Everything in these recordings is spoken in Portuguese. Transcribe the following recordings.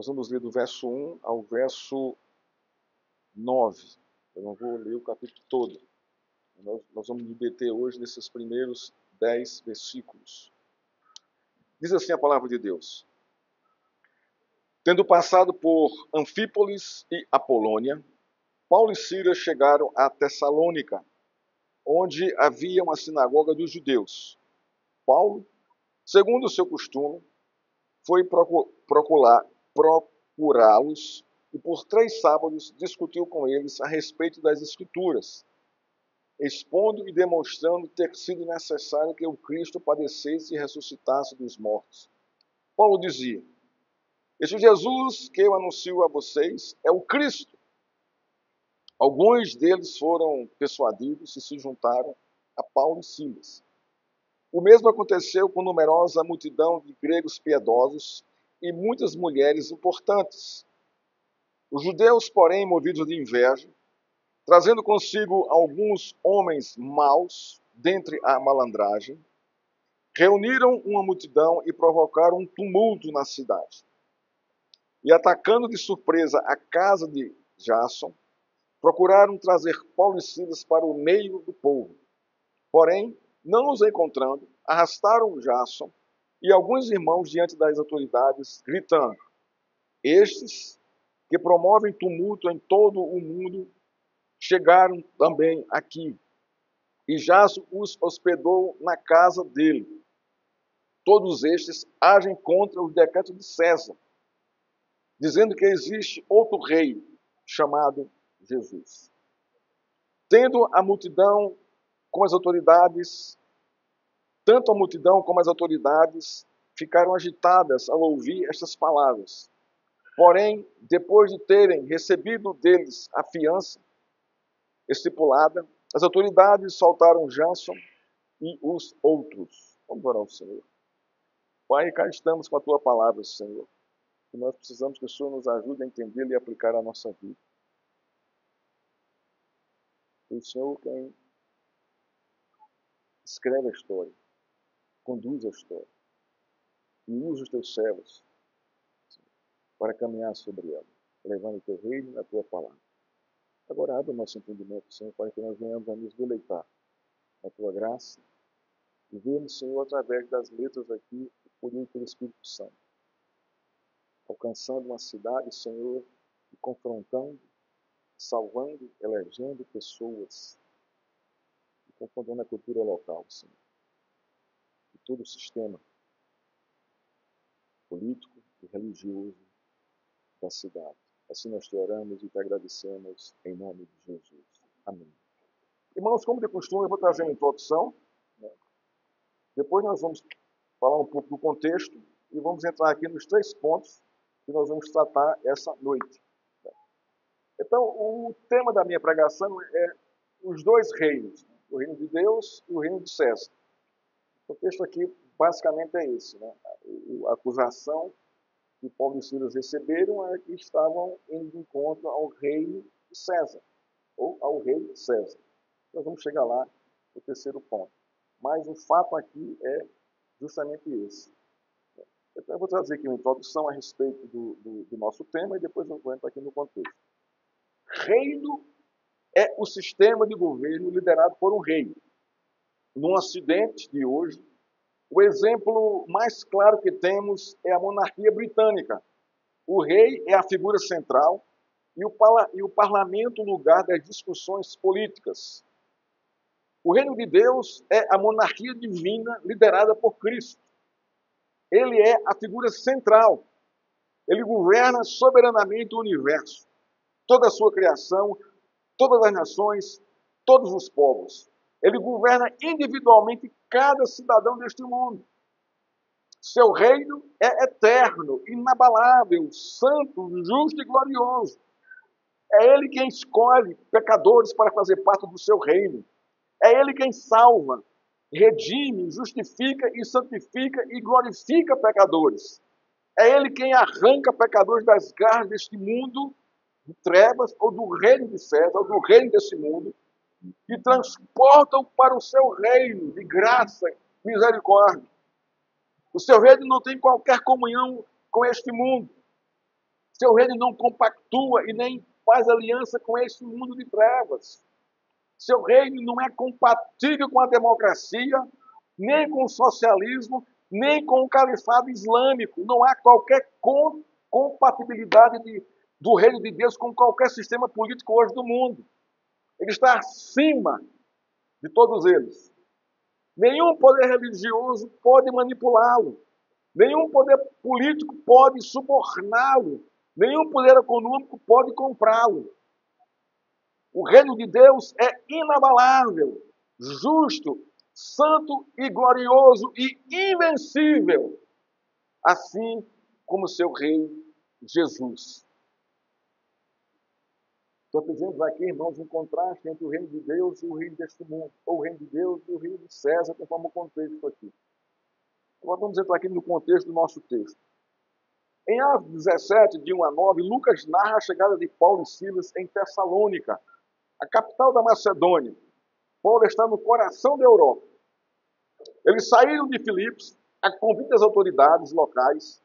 Nós vamos ler do verso 1 ao verso 9. Eu não vou ler o capítulo todo. Nós vamos nos deter hoje nesses primeiros 10 versículos. Diz assim a palavra de Deus: Tendo passado por Anfípolis e Apolônia, Paulo e Silas chegaram a Tessalônica, onde havia uma sinagoga dos judeus. Paulo, segundo o seu costume, foi procurá-los e por 3 sábados discutiu com eles a respeito das Escrituras, expondo e demonstrando ter sido necessário que o Cristo padecesse e ressuscitasse dos mortos. Paulo dizia: Este Jesus que eu anuncio a vocês é o Cristo. Alguns deles foram persuadidos e se juntaram a Paulo e Silas. O mesmo aconteceu com numerosa multidão de gregos piedosos e muitas mulheres importantes. Os judeus, porém, movidos de inveja, trazendo consigo alguns homens maus dentre a malandragem, reuniram uma multidão e provocaram um tumulto na cidade. E atacando de surpresa a casa de Jason, procuraram trazer Paulo e Silas para o meio do povo. Porém, não os encontrando, arrastaram Jason e alguns irmãos diante das autoridades, gritando: Estes, que promovem tumulto em todo o mundo, chegaram também aqui. E Jason os hospedou na casa dele. Todos estes agem contra os decretos de César, dizendo que existe outro rei chamado Jesus. Tendo a multidão com as autoridades, tanto a multidão como as autoridades ficaram agitadas ao ouvir estas palavras. Porém, depois de terem recebido deles a fiança estipulada, as autoridades soltaram Jason e os outros. Vamos orar ao Senhor. Pai, cá estamos com a Tua palavra, Senhor. E nós precisamos que o Senhor nos ajude a entender e aplicar a nossa vida. E o Senhor quem escreve a história, conduz a história e usa os Teus servos para caminhar sobre ela, levando o Teu reino e a Tua palavra. Agora abre o nosso entendimento, Senhor, para que nós venhamos a nos deleitar na Tua graça e vermos, Senhor, através das letras aqui, o poder pelo Espírito Santo, alcançando uma cidade, Senhor, e confrontando, salvando, elegendo pessoas e confrontando a cultura local, Senhor, e todo o sistema político e religioso da cidade. Assim nós te oramos e te agradecemos em nome de Jesus. Amém. Irmãos, como de costume, eu vou trazer uma introdução. Depois nós vamos falar um pouco do contexto e vamos entrar aqui nos 3 pontos que nós vamos tratar essa noite. Então, o tema da minha pregação é os 2 reinos, o reino de Deus e o reino de César. O texto aqui basicamente é esse, né? A acusação que Paulo e Silas receberam é que estavam indo de encontro ao reino de César, ou ao rei César. Nós vamos chegar lá no 3º ponto. Mas o fato aqui é justamente esse. Então eu vou trazer aqui uma introdução a respeito do nosso tema e depois eu vou entrar aqui no contexto. Reino é o sistema de governo liderado por um rei. No Ocidente de hoje, o exemplo mais claro que temos é a monarquia britânica. O rei é a figura central e o parlamento o lugar das discussões políticas. O reino de Deus é a monarquia divina liderada por Cristo. Ele é a figura central. Ele governa soberanamente o universo, toda a sua criação, todas as nações, todos os povos. Ele governa individualmente cada cidadão deste mundo. Seu reino é eterno, inabalável, santo, justo e glorioso. É Ele quem escolhe pecadores para fazer parte do seu reino. É Ele quem salva, redime, justifica e santifica e glorifica pecadores. É Ele quem arranca pecadores das garras deste mundo de trevas ou do reino de César, ou do reino desse mundo, e transportam para o seu reino de graça, misericórdia. O seu reino não tem qualquer comunhão com este mundo. Seu reino não compactua e nem faz aliança com esse mundo de trevas. Seu reino não é compatível com a democracia, nem com o socialismo, nem com o califado islâmico. Não há qualquer compatibilidade do reino de Deus com qualquer sistema político hoje do mundo. Ele está acima de todos eles. Nenhum poder religioso pode manipulá-lo. Nenhum poder político pode suborná-lo. Nenhum poder econômico pode comprá-lo. O reino de Deus é inabalável, justo, santo e glorioso e invencível, assim como seu rei Jesus. Então fizemos aqui, irmãos, um contraste entre o reino de Deus e o reino deste mundo, ou o reino de Deus e o reino de César, conforme o contexto aqui. Agora vamos entrar aqui no contexto do nosso texto. Em Atos 17, de 1 a 9, Lucas narra a chegada de Paulo e Silas em Tessalônica, a capital da Macedônia. Paulo está no coração da Europa. Eles saíram de Filipos, a convite das autoridades locais,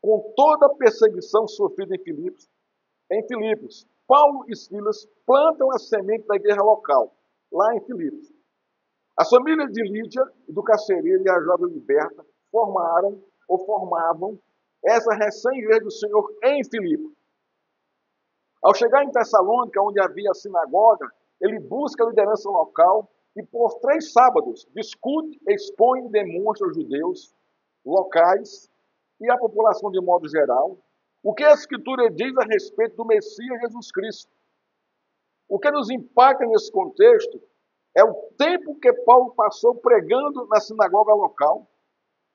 com toda a perseguição sofrida em Filipos. Paulo e Silas plantam a semente da igreja local, lá em Filipos. As famílias de Lídia e do carcereiro e a jovem liberta formavam essa recém-igreja do Senhor em Filipos. Ao chegar em Tessalônica, onde havia a sinagoga, ele busca a liderança local e por 3 sábados discute, expõe e demonstra aos judeus locais e à população de modo geral o que a Escritura diz a respeito do Messias Jesus Cristo. O que nos impacta nesse contexto é o tempo que Paulo passou pregando na sinagoga local,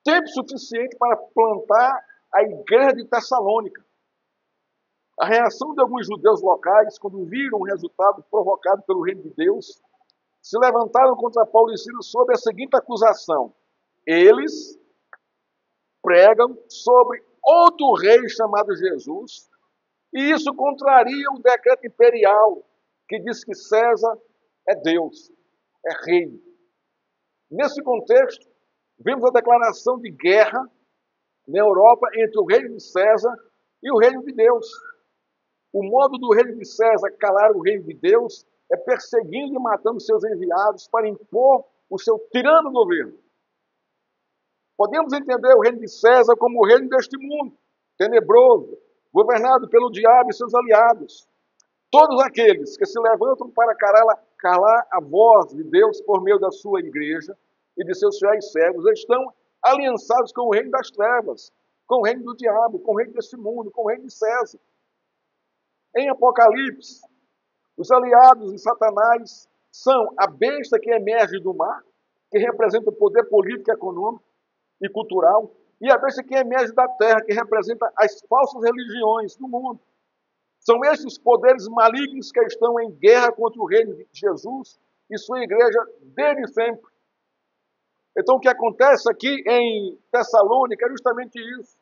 tempo suficiente para plantar a igreja de Tessalônica. A reação de alguns judeus locais, quando viram o resultado provocado pelo reino de Deus, se levantaram contra Paulo e Silas sob a seguinte acusação: eles pregam sobre outro rei chamado Jesus, e isso contraria o decreto imperial que diz que César é Deus, é rei. Nesse contexto, vemos a declaração de guerra na Europa entre o reino de César e o reino de Deus. O modo do reino de César calar o reino de Deus é perseguindo e matando seus enviados para impor o seu tirano governo. Podemos entender o reino de César como o reino deste mundo, tenebroso, governado pelo diabo e seus aliados. Todos aqueles que se levantam para calar a voz de Deus por meio da sua igreja e de seus fiéis servos estão aliançados com o reino das trevas, com o reino do diabo, com o reino deste mundo, com o reino de César. Em Apocalipse, os aliados de Satanás são a besta que emerge do mar, que representa o poder político, econômico e cultural, e a besta que emerge da terra, que representa as falsas religiões do mundo. São esses poderes malignos que estão em guerra contra o reino de Jesus e sua igreja desde sempre. Então, o que acontece aqui em Tessalônica é justamente isso.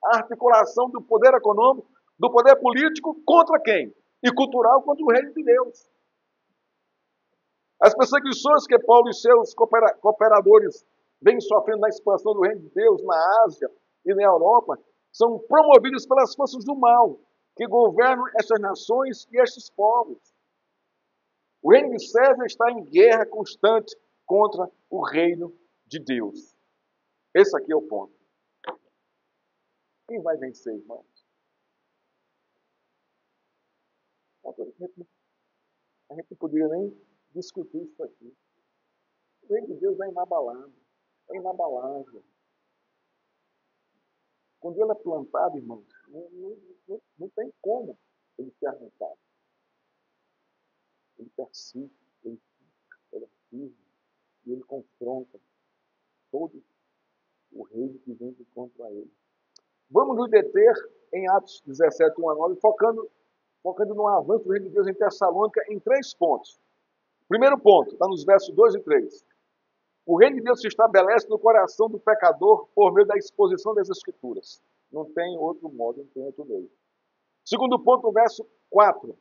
A articulação do poder econômico, do poder político contra quem? E cultural contra o reino de Deus. As perseguições que Paulo e seus cooperadores vêm sofrendo na expansão do reino de Deus na Ásia e na Europa são promovidas pelas forças do mal que governam essas nações e estes povos. O reino de César está em guerra constante contra o reino de Deus. Esse aqui é o ponto. Quem vai vencer, irmãos? A gente não poderia nem discutir isso aqui. O reino de Deus é inabalável. É inabalável. Quando ele é plantado, irmãos, não tem como ele ser arrancado. Ele persiste, ele é firme, e ele confronta todo o reino que vem contra ele. Vamos nos deter em Atos 17, 1 a 9, focando no avanço do reino de Deus em Tessalônica em 3 pontos. Primeiro ponto, está nos versos 2 e 3. O reino de Deus se estabelece no coração do pecador por meio da exposição das Escrituras. Não tem outro modo, não tem outro meio. Segundo ponto, no verso 4.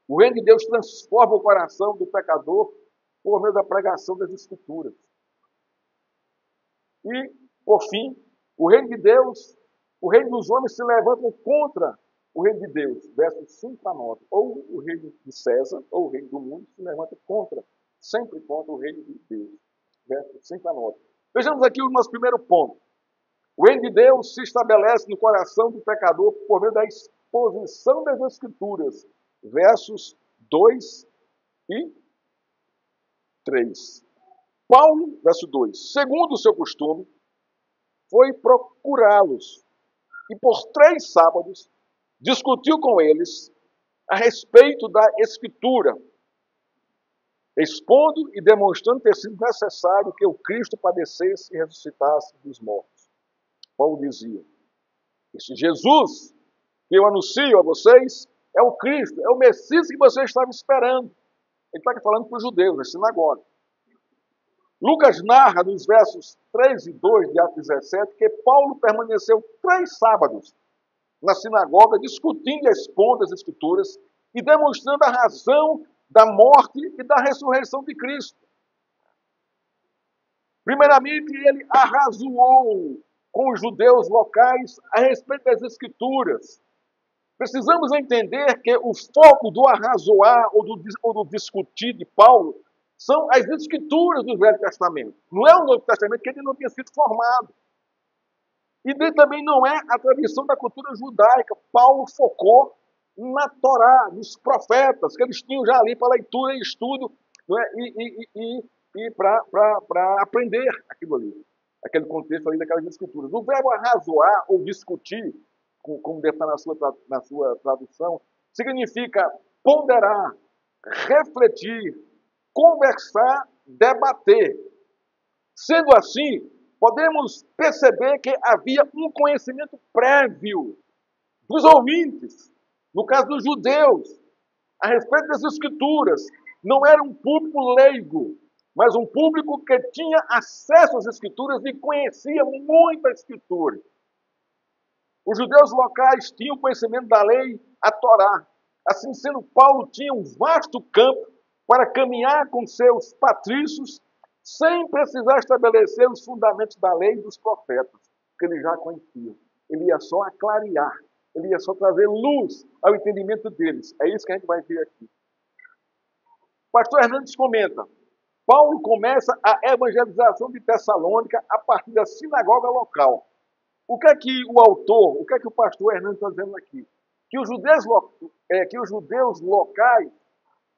O reino de Deus transforma o coração do pecador por meio da pregação das Escrituras. E, por fim, o reino de Deus O reino dos homens se levanta contra o reino de Deus, versos 5 a 9. Ou o reino de César, ou o reino do mundo, se levanta contra, sempre contra o reino de Deus, versos 5 a 9. Vejamos aqui o nosso primeiro ponto. O reino de Deus se estabelece no coração do pecador por meio da exposição das Escrituras, versos 2 e 3. Paulo, verso 2, segundo o seu costume, foi procurá-los e por 3 sábados discutiu com eles a respeito da Escritura, expondo e demonstrando ter sido necessário que o Cristo padecesse e ressuscitasse dos mortos. Paulo dizia, esse Jesus que eu anuncio a vocês é o Cristo, é o Messias que vocês estavam esperando. Ele está aqui falando para os judeus, na sinagoga. Lucas narra nos versos 3 e 2 de Atos 17 que Paulo permaneceu 3 sábados na sinagoga discutindo e expondo as Escrituras e demonstrando a razão da morte e da ressurreição de Cristo. Primeiramente, ele arrazoou com os judeus locais a respeito das Escrituras. Precisamos entender que o foco do arrazoar ou do discutir de Paulo são as Escrituras do Velho Testamento. Não é o Novo Testamento, que ele não tinha sido formado. E também não é a tradição da cultura judaica. Paulo focou na Torá, nos profetas, que eles tinham já ali para leitura e estudo, não é? E para aprender aquilo ali, aquele contexto ali daquelas Escrituras. O verbo arrazoar ou discutir, como deve estar na sua tradução, significa ponderar, refletir, conversar, debater. Sendo assim, podemos perceber que havia um conhecimento prévio dos ouvintes, no caso dos judeus, a respeito das Escrituras. Não era um público leigo, mas um público que tinha acesso às Escrituras e conhecia muito a Escritura. Os judeus locais tinham conhecimento da lei, a Torá. Assim sendo, Paulo tinha um vasto campo para caminhar com seus patrícios, sem precisar estabelecer os fundamentos da lei e dos profetas, que ele já conhecia. Ele ia só aclarear, ele ia só trazer luz ao entendimento deles. É isso que a gente vai ver aqui. O pastor Hernandes comenta, Paulo começa a evangelização de Tessalônica a partir da sinagoga local. O que é que o autor, o que é que o pastor Hernandes está dizendo aqui? Que os judeus locais,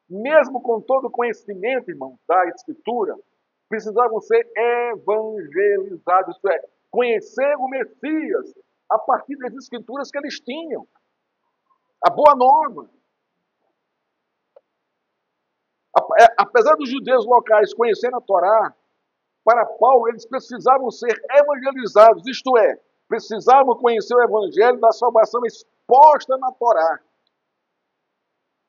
mesmo com todo o conhecimento, irmão, da Escritura, precisavam ser evangelizados, isto é, conhecer o Messias a partir das Escrituras que eles tinham. A boa nova. Apesar dos judeus locais conhecerem a Torá, para Paulo eles precisavam ser evangelizados, isto é, precisavam conhecer o Evangelho da salvação exposta na Torá.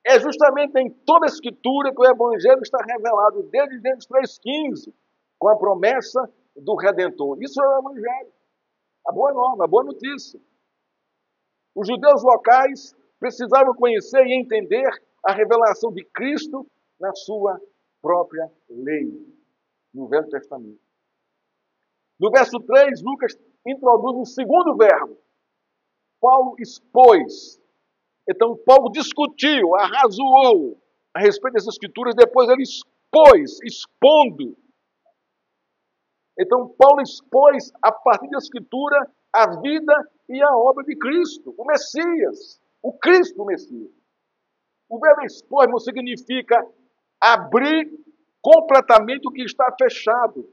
É justamente em toda a Escritura que o Evangelho está revelado, desde Gênesis 3,15, com a promessa do Redentor. Isso é o Evangelho. A boa nova, a boa notícia. Os judeus locais precisavam conhecer e entender a revelação de Cristo na sua própria lei, no Velho Testamento. No verso 3, Lucas introduz um segundo verbo. Paulo expôs. Então, Paulo discutiu, arrazoou a respeito das Escrituras, depois ele expôs, expondo. Então, Paulo expôs, a partir da Escritura, a vida e a obra de Cristo, o Messias, o Cristo, o Messias. O verbo expor não significa abrir completamente o que está fechado,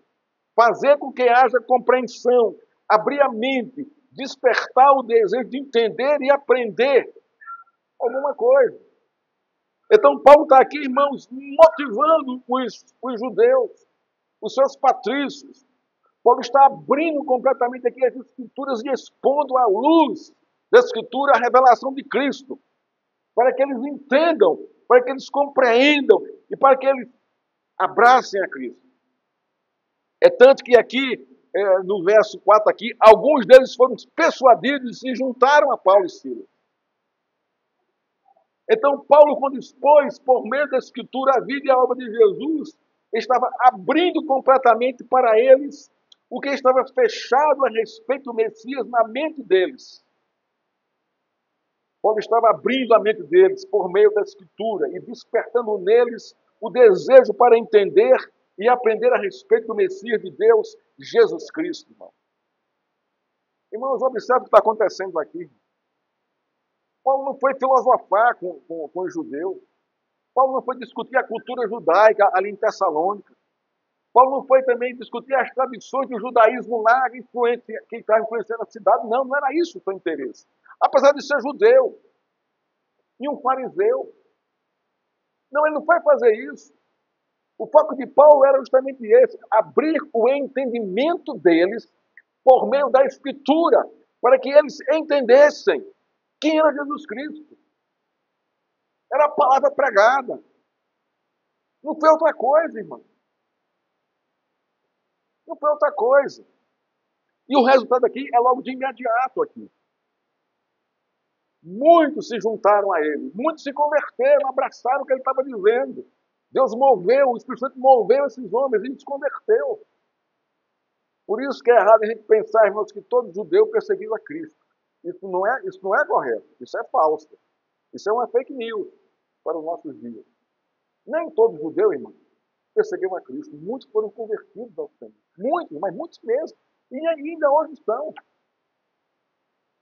fazer com que haja compreensão, abrir a mente, despertar o desejo de entender e aprender alguma coisa. Então, Paulo está aqui, irmãos, motivando os judeus, os seus patrícios. Paulo está abrindo completamente aqui as Escrituras e expondo à luz da Escritura a revelação de Cristo, para que eles entendam, para que eles compreendam e para que eles abracem a Cristo. É tanto que aqui, no verso 4 aqui, alguns deles foram persuadidos e se juntaram a Paulo e Silas. Então, Paulo, quando expôs por meio da Escritura a vida e a obra de Jesus, estava abrindo completamente para eles o que estava fechado a respeito do Messias na mente deles. Paulo estava abrindo a mente deles por meio da Escritura e despertando neles o desejo para entender e aprender a respeito do Messias de Deus, Jesus Cristo, irmão. Irmãos, observe o que está acontecendo aqui. Paulo não foi filosofar com os judeus. Paulo não foi discutir a cultura judaica ali em Tessalônica. Paulo não foi também discutir as tradições do judaísmo lá que está influenciando a cidade. Não, não era isso o seu interesse. Apesar de ser judeu e um fariseu. Não, ele não foi fazer isso. O foco de Paulo era justamente esse, abrir o entendimento deles por meio da Escritura, para que eles entendessem quem era Jesus Cristo. Era a palavra pregada. Não foi outra coisa, irmão. Não foi outra coisa. E o resultado aqui é logo de imediato aqui. Muitos se juntaram a ele. Muitos se converteram, abraçaram o que ele estava dizendo. Deus moveu, o Espírito Santo moveu esses homens, ele se converteu. Por isso que é errado a gente pensar, irmãos, que todo judeu perseguiu a Cristo. Isso não é correto, isso é falso. Isso é uma fake news para os nossos dias. Nem todo judeu, irmão, perseguiu a Cristo. Muitos foram convertidos ao Senhor. Muitos, mas muitos mesmo. E ainda hoje estão.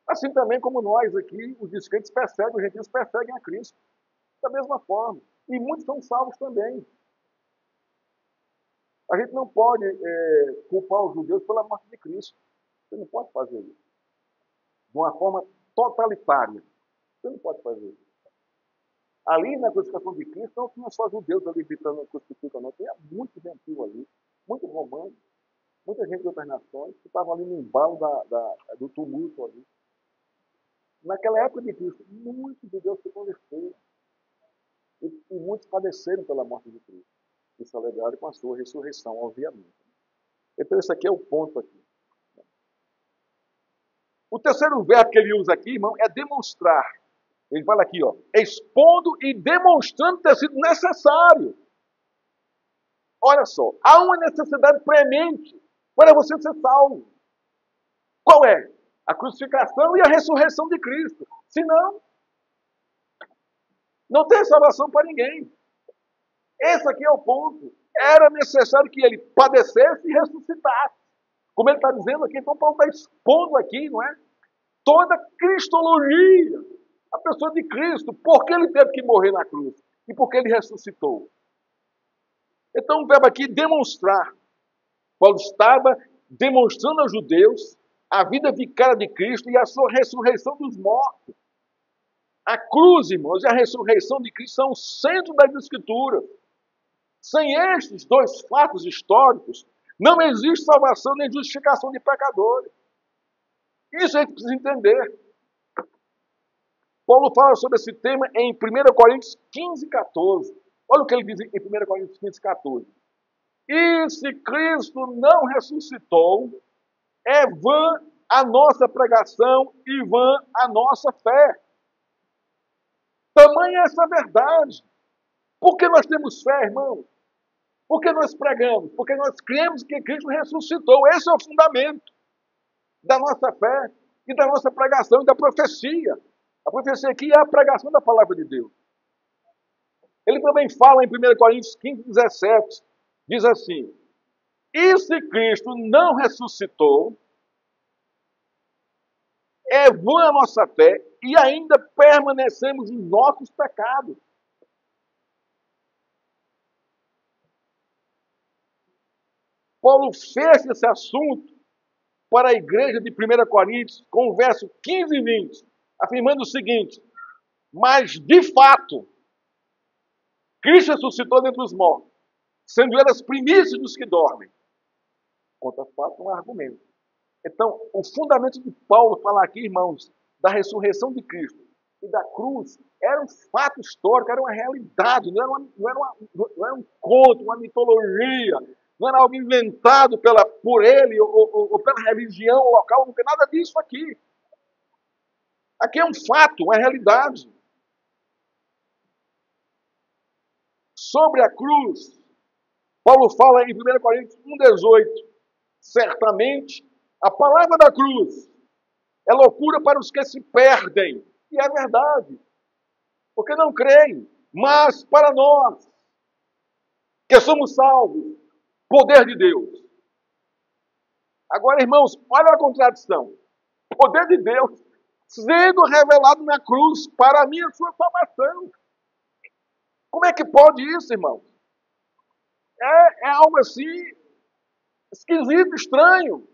Assim também como nós aqui, os descrentes perseguem, os gentios perseguem a Cristo. Da mesma forma. E muitos são salvos também. A gente não pode culpar os judeus pela morte de Cristo. Você não pode fazer isso. De uma forma totalitária. Você não pode fazer isso. Ali na crucificação de Cristo não tinha só judeus ali gritando crucifica, não. Tinha muito gentil ali, muito romano, muita gente de outras nações que estavam ali no embalo do tumulto ali. Naquela época de Cristo, muitos judeus se converteram. E muitos padeceram pela morte de Cristo. Isso é alegrado com a sua ressurreição, obviamente. Então, esse aqui é o ponto aqui. O terceiro verbo que ele usa aqui, irmão, é demonstrar. Ele fala aqui, ó, expondo e demonstrando ter sido necessário. Olha só, há uma necessidade premente para você ser salvo. Qual é? A crucificação e a ressurreição de Cristo. Senão, não tem salvação para ninguém. Esse aqui é o ponto. Era necessário que ele padecesse e ressuscitasse. Como ele está dizendo aqui, então Paulo está expondo aqui, não é? Toda a cristologia, a pessoa de Cristo, por que ele teve que morrer na cruz e por que ele ressuscitou. Então o verbo aqui demonstrar. Paulo estava demonstrando aos judeus a vida vicária de Cristo e a sua ressurreição dos mortos. A cruz, irmãos, e a ressurreição de Cristo são o centro das Escrituras. Sem estes dois fatos históricos, não existe salvação nem justificação de pecadores. Isso a gente precisa entender. Paulo fala sobre esse tema em 1 Coríntios 15, 14. Olha o que ele diz em 1 Coríntios 15, 14. E se Cristo não ressuscitou, é vã a nossa pregação e vã a nossa fé. Tamanha essa verdade. Por que nós temos fé, irmão? Por que nós pregamos? Porque nós cremos que Cristo ressuscitou. Esse é o fundamento da nossa fé e da nossa pregação e da profecia. A profecia aqui é a pregação da palavra de Deus. Ele também fala em 1 Coríntios 15, 17, diz assim, e se Cristo não ressuscitou, é vã a nossa fé e ainda permanecemos em nossos pecados. Paulo fecha esse assunto para a igreja de 1 Coríntios com o verso 15 e 20, afirmando o seguinte, mas de fato, Cristo ressuscitou dentre os mortos, sendo ele as primícias dos que dormem. Contra fato, um argumento. Então, o fundamento de Paulo falar aqui, irmãos, da ressurreição de Cristo e da cruz, era um fato histórico, era uma realidade, não era um conto, uma mitologia, não era algo inventado por ele ou pela religião local, não tem nada disso aqui. Aqui é um fato, uma realidade. Sobre a cruz, Paulo fala em 1 Coríntios 1,18, Certamente, a palavra da cruz é loucura para os que se perdem. E é verdade, porque não creem. Mas para nós, que somos salvos, poder de Deus. Agora, irmãos, olha a contradição. Poder de Deus sendo revelado na cruz para a minha e sua salvação. Como é que pode isso, irmãos? É algo assim esquisito, estranho.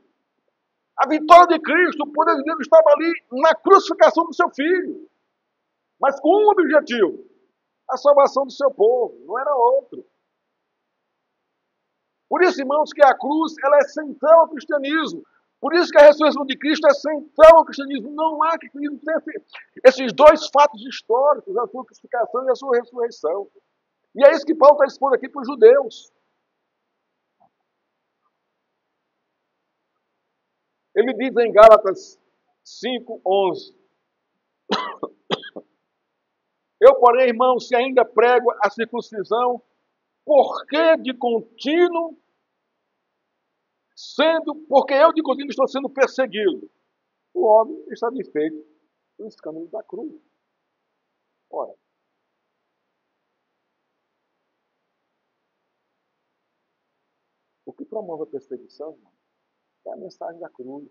A vitória de Cristo, o poder de Deus estava ali na crucificação do seu filho. Mas com um objetivo: a salvação do seu povo, não era outro. Por isso, irmãos, que a cruz ela é central ao cristianismo. Por isso que a ressurreição de Cristo é central ao cristianismo. Não há que cristianismo tenha esses dois fatos históricos, a sua crucificação e a sua ressurreição. E é isso que Paulo está expondo aqui para os judeus. Ele diz em Gálatas 5:11: Eu, porém, irmãos, se ainda prego a circuncisão, porque de contínuo porque eu de contínuo estou sendo perseguido. O homem está desfeito do escândalo da cruz. Ora, o que promove a perseguição, irmão, é a mensagem da cruz.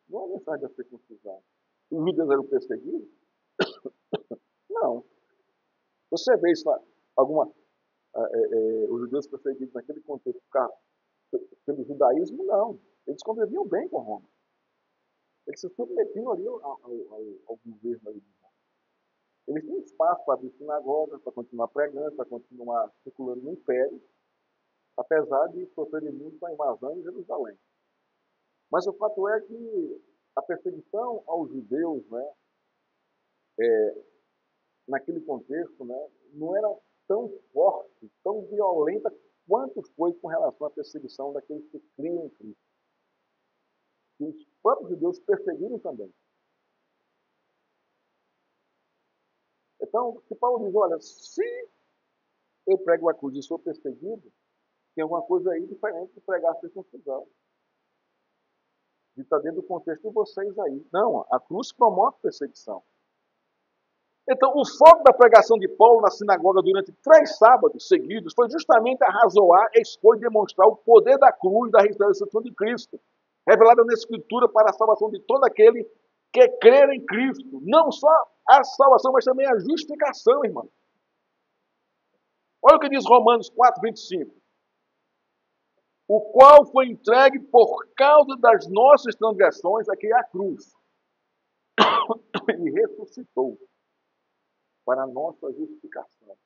Não é a mensagem da circuncisão. Os judeus eram perseguidos? Não. Você vê isso os judeus perseguidos naquele contexto pelo judaísmo? Não. Eles conviviam bem com Roma. Eles se submetiam ali ao governo ali. Eles tinham espaço para abrir sinagoga, para continuar pregando, para continuar circulando no império, apesar de sofrerem muito com a invasão de Jerusalém. Mas o fato é que a perseguição aos judeus, né, naquele contexto, né, não era tão forte, tão violenta quanto foi com relação à perseguição daqueles que criam em Cristo. E os próprios judeus perseguiram também. Então, se Paulo diz, olha, se eu prego a cruz e sou perseguido, tem alguma coisa aí diferente de pregar a circuncisão. De estar dentro do contexto de vocês aí. Não, a cruz promove perseguição. Então, o foco da pregação de Paulo na sinagoga durante 3 sábados seguidos foi justamente arrazoar, expor e demonstrar o poder da cruz da ressurreição de Cristo, revelada na Escritura para a salvação de todo aquele que crer em Cristo. Não só a salvação, mas também a justificação, irmão. Olha o que diz Romanos 4:25. O qual foi entregue por causa das nossas transgressões, aqui é a cruz. E ressuscitou para a nossa justificação.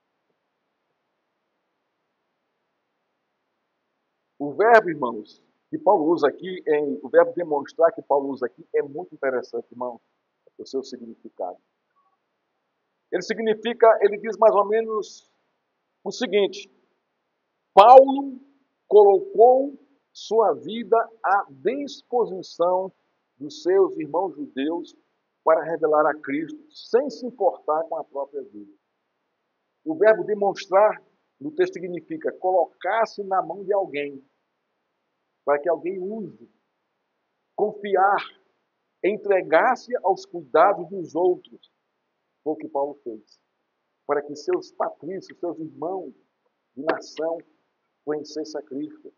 O verbo, irmãos, que Paulo usa aqui, o verbo demonstrar que Paulo usa aqui é muito interessante, irmão, o seu significado. Ele diz mais ou menos o seguinte: Paulo colocou sua vida à disposição dos seus irmãos judeus para revelar a Cristo, sem se importar com a própria vida. O verbo demonstrar no texto significa colocar-se na mão de alguém, para que alguém use, confiar, entregar-se aos cuidados dos outros. Foi o que Paulo fez, para que seus patrícios, seus irmãos de nação, conhecessem a Cristo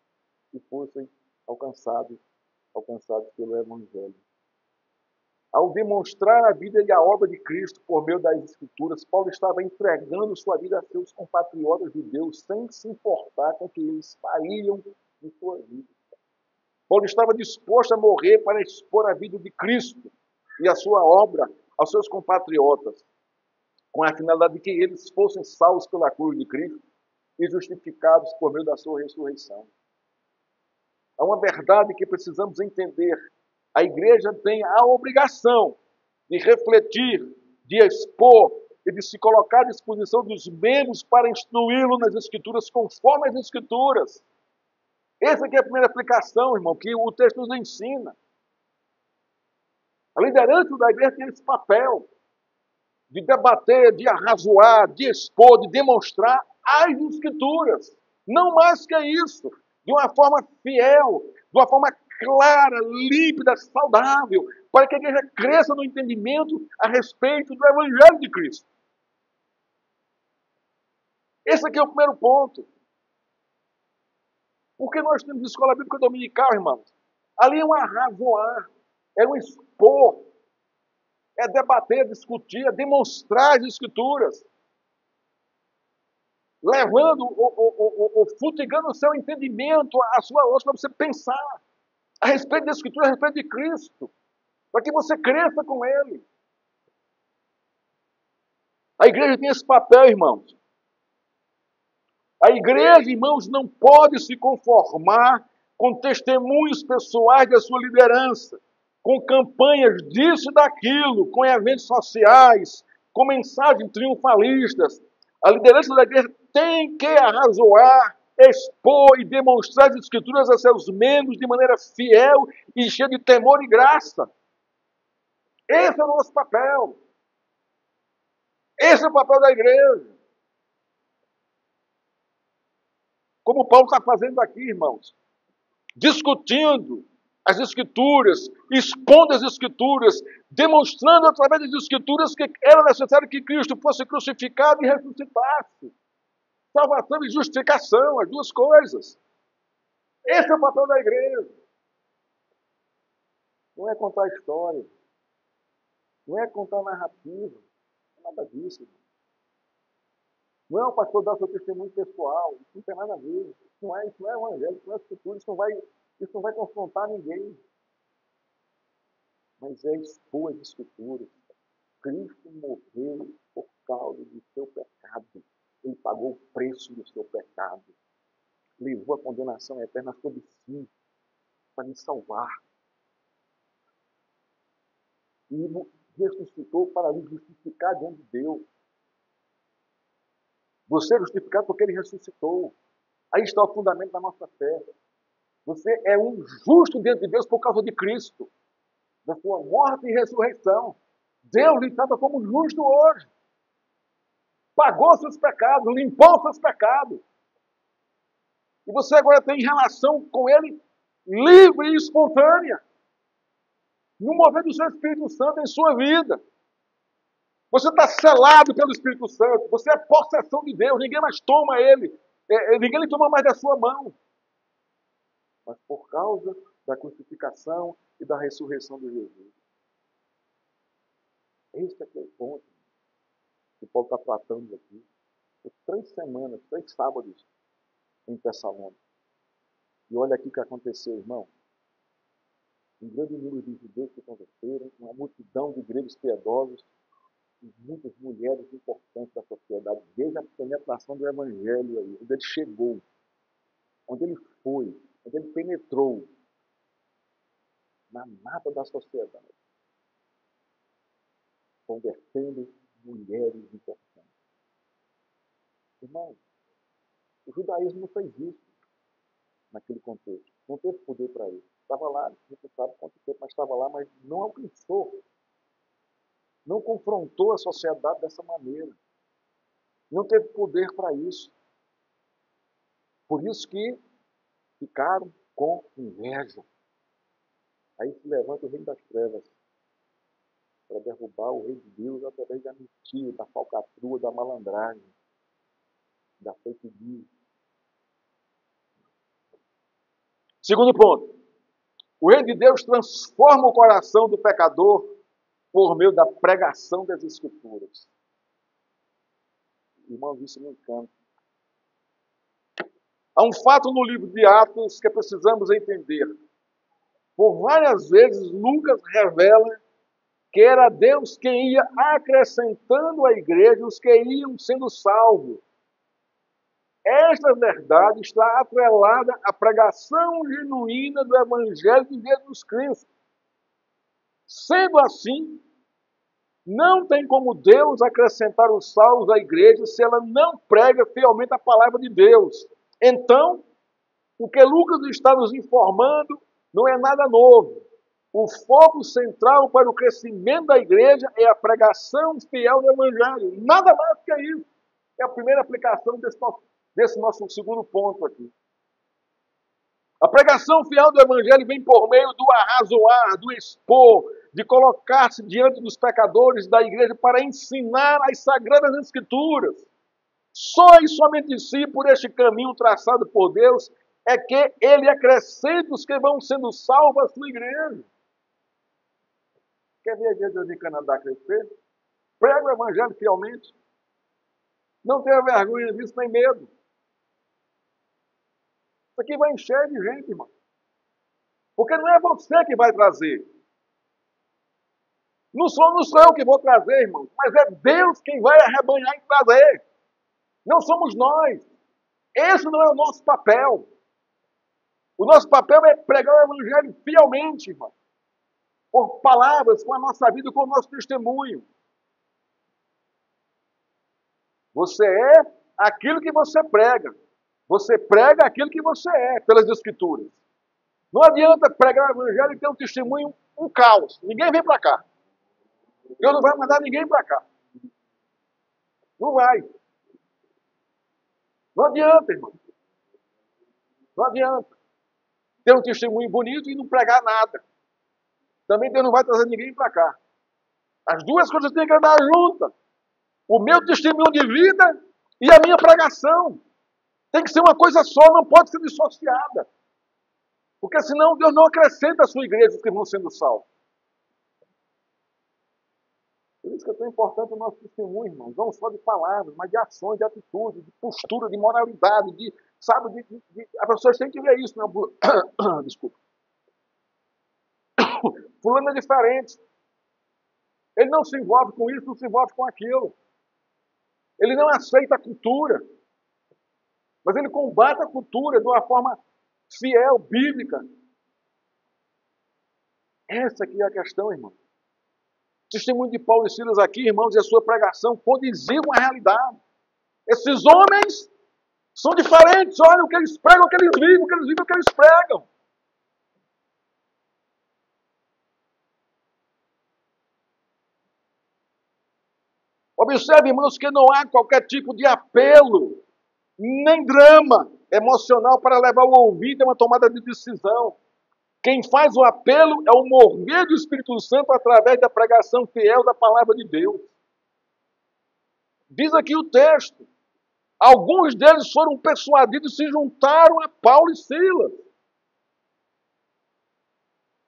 e fossem alcançados pelo Evangelho. Ao demonstrar a vida e a obra de Cristo por meio das Escrituras, Paulo estava entregando sua vida a seus compatriotas judeus, sem se importar com o que eles fariam em sua vida. Paulo estava disposto a morrer para expor a vida de Cristo e a sua obra aos seus compatriotas, com a finalidade de que eles fossem salvos pela cruz de Cristo e justificados por meio da sua ressurreição. É uma verdade que precisamos entender. A igreja tem a obrigação de refletir, de expor e de se colocar à disposição dos membros para instruí-lo nas Escrituras, conforme as Escrituras. Essa aqui é a primeira aplicação, irmão, que o texto nos ensina. A liderança da igreja tem esse papel de debater, de arrazoar, de expor, de demonstrar as Escrituras. Não mais que isso. De uma forma fiel, de uma forma clara, límpida, saudável, para que a igreja cresça no entendimento a respeito do Evangelho de Cristo. Esse aqui é o primeiro ponto. Porque nós temos escola bíblica dominical, irmãos. Ali é um arrazoar, é um expor, é debater, discutir, é demonstrar as escrituras. Levando, futigando o seu entendimento, a sua lógica, para você pensar a respeito da escritura, a respeito de Cristo, para que você cresça com Ele. A igreja tem esse papel, irmãos. A igreja, irmãos, não pode se conformar com testemunhos pessoais da sua liderança, com campanhas disso e daquilo, com eventos sociais, com mensagens triunfalistas. A liderança da igreja tem que arrazoar, expor e demonstrar as escrituras a seus membros de maneira fiel e cheia de temor e graça. Esse é o nosso papel. Esse é o papel da igreja. Como Paulo está fazendo aqui, irmãos. Discutindo as escrituras, expondo as escrituras, demonstrando através das escrituras que era necessário que Cristo fosse crucificado e ressuscitasse. Salvação e justificação, as duas coisas. Esse é o papel da igreja. Não é contar história. Não é contar narrativa. Não é nada disso. Não é o pastor dar seu testemunho pessoal. Isso não tem nada a ver. Isso não é evangelho, isso não é escritura, isso não vai confrontar ninguém. Mas é expor as escrituras. Cristo morreu por causa do seu pecado. Ele pagou o preço do seu pecado. Levou a condenação eterna sobre si para nos salvar. E ressuscitou para nos justificar diante de Deus. Você é justificado porque ele ressuscitou. Aí está o fundamento da nossa fé. Você é um justo diante de Deus por causa de Cristo, da sua morte e ressurreição. Deus lhe trata como justo hoje. Pagou seus pecados, limpou seus pecados. E você agora tem relação com Ele livre e espontânea. No mover do seu Espírito Santo em sua vida. Você está selado pelo Espírito Santo. Você é possessão de Deus. Ninguém mais toma Ele. Ninguém lhe toma mais da sua mão. Mas por causa da crucificação e da ressurreição de Jesus. Esse aqui é o ponto que Paulo está tratando aqui. Por 3 semanas, 3 sábados em Tessalônica. E olha aqui o que aconteceu, irmão. Um grande número de judeus se converteram, uma multidão de gregos piedosos, e muitas mulheres importantes da sociedade. Veja a penetração do Evangelho aí, onde ele chegou, onde ele foi, onde ele penetrou na nata da sociedade, convertendo mulheres importantes. Irmão, o judaísmo não fez isso naquele contexto. Não teve poder para isso. Estava lá, não sabe quanto tempo, mas estava lá, mas não alcançou. Não confrontou a sociedade dessa maneira. Não teve poder para isso. Por isso que ficaram com inveja. Aí se levanta o reino das trevas para derrubar o rei de Deus através da mentira, da falcatrua, da malandragem, da fake news. Segundo ponto. O reino de Deus transforma o coração do pecador por meio da pregação das Escrituras. Irmãos, isso me encanta. Há um fato no livro de Atos que precisamos entender. Por várias vezes, Lucas revela que era Deus quem ia acrescentando à igreja os que iam sendo salvos. Esta verdade está atrelada à pregação genuína do Evangelho de Jesus Cristo. Sendo assim, não tem como Deus acrescentar os salvos à igreja se ela não prega fielmente a palavra de Deus. Então, o que Lucas está nos informando não é nada novo. O foco central para o crescimento da igreja é a pregação fiel do Evangelho. Nada mais do que isso. É a primeira aplicação desse nosso segundo ponto aqui. A pregação fiel do Evangelho vem por meio do arrazoar, do expor, de colocar-se diante dos pecadores da igreja para ensinar as Sagradas Escrituras. Só e somente si, por este caminho traçado por Deus, é que Ele acrescenta os que vão sendo salvos à sua igreja. Quer ver a igreja de Canadá crescer? Prega o Evangelho fielmente. Não tenha vergonha disso, nem medo. Isso aqui vai encher de gente, irmão. Porque não é você que vai trazer. Não sou eu que vou trazer, irmão. Mas é Deus quem vai arrebanhar e trazer. Não somos nós. Esse não é o nosso papel. O nosso papel é pregar o Evangelho fielmente, irmão. Por palavras, com a nossa vida, com o nosso testemunho. Você é aquilo que você prega. Você prega aquilo que você é, pelas Escrituras. Não adianta pregar o Evangelho e ter um testemunho, um caos. Ninguém vem para cá. Deus não vai mandar ninguém para cá. Não vai. Não adianta, irmão. Não adianta. Ter um testemunho bonito e não pregar nada. Também Deus não vai trazer ninguém para cá. As duas coisas têm que andar juntas. O meu testemunho de vida e a minha pregação. Tem que ser uma coisa só, não pode ser dissociada. Porque senão Deus não acrescenta a sua igreja os que vão sendo salvos. Por isso que é tão importante o nosso testemunho, irmãos. Não só de palavras, mas de ações, de atitudes, de postura, de moralidade, as pessoas têm que ver isso. Não? Desculpa. Fulano é diferente. Ele não se envolve com isso, não se envolve com aquilo. Ele não aceita a cultura. Mas ele combate a cultura de uma forma fiel, bíblica. Essa aqui é a questão, irmão. O testemunho de Paulo e Silas aqui, irmãos, e a sua pregação condiziam com a realidade. Esses homens são diferentes. Olha o que eles pregam, o que eles vivem, o que eles vivem, o que eles pregam. Observe, irmãos, que não há qualquer tipo de apelo, nem drama emocional para levar o ouvinte a uma tomada de decisão. Quem faz o apelo é o mover do Espírito Santo através da pregação fiel da palavra de Deus. Diz aqui o texto. Alguns deles foram persuadidos e se juntaram a Paulo e Silas.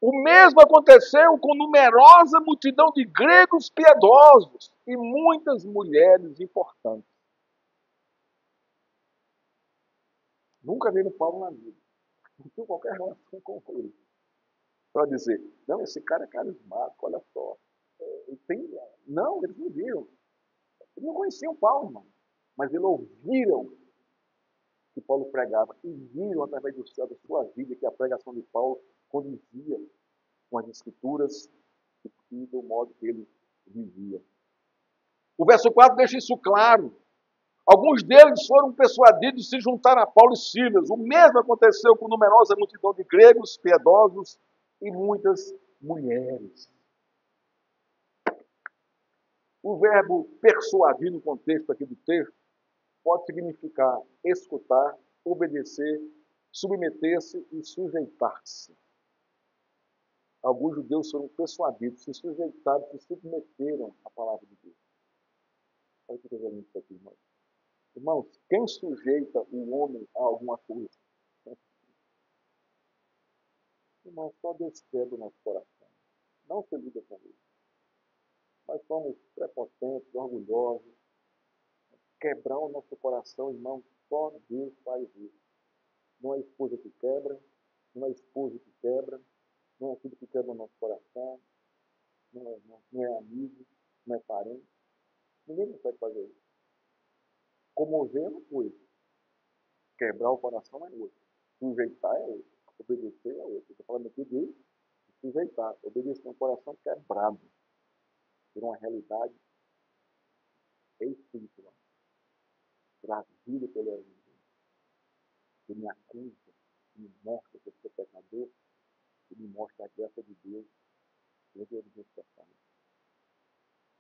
O mesmo aconteceu com numerosa multidão de gregos piedosos e muitas mulheres importantes. Nunca viram Paulo na vida. Não tinha qualquer relação com ele. Para dizer, não, esse cara é carismático, olha só. Não, eles não viram. Eles não conheciam Paulo, irmão. Mas eles ouviram que Paulo pregava e viram através do céu da sua vida que a pregação de Paulo condizia com as Escrituras e do modo que ele vivia. O verso 4 deixa isso claro. Alguns deles foram persuadidos e se juntaram a Paulo e Silas. O mesmo aconteceu com numerosa multidão de gregos piedosos e muitas mulheres. O verbo persuadir no contexto aqui do texto pode significar escutar, obedecer, submeter-se e sujeitar-se. Alguns judeus foram persuadidos, se sujeitaram, se submeteram à palavra de Deus. Olha que coisa linda isso aqui, irmãos. Irmãos, quem sujeita o homem a alguma coisa? Irmãos, só Deus quebra o nosso coração. Não se liga com ele. Nós somos prepotentes, orgulhosos. Quebrar o nosso coração, irmão, só Deus faz isso. Não é a esposa que quebra, não é a esposa que quebra, não é aquilo que quebra o nosso coração, não é amigo, não é parente. Ninguém consegue fazer isso. Comover é uma coisa. Quebrar o coração é outra. Sujeitar é outra. Obedecer é outra. Estou falando aqui de sujeitar. Obedecer um coração quebrado por uma realidade espiritual. Trazido pelo Evangelho. Que me acusa, que me mostra que eu sou pecador, que me mostra a graça de Deus. Eu devo despertar.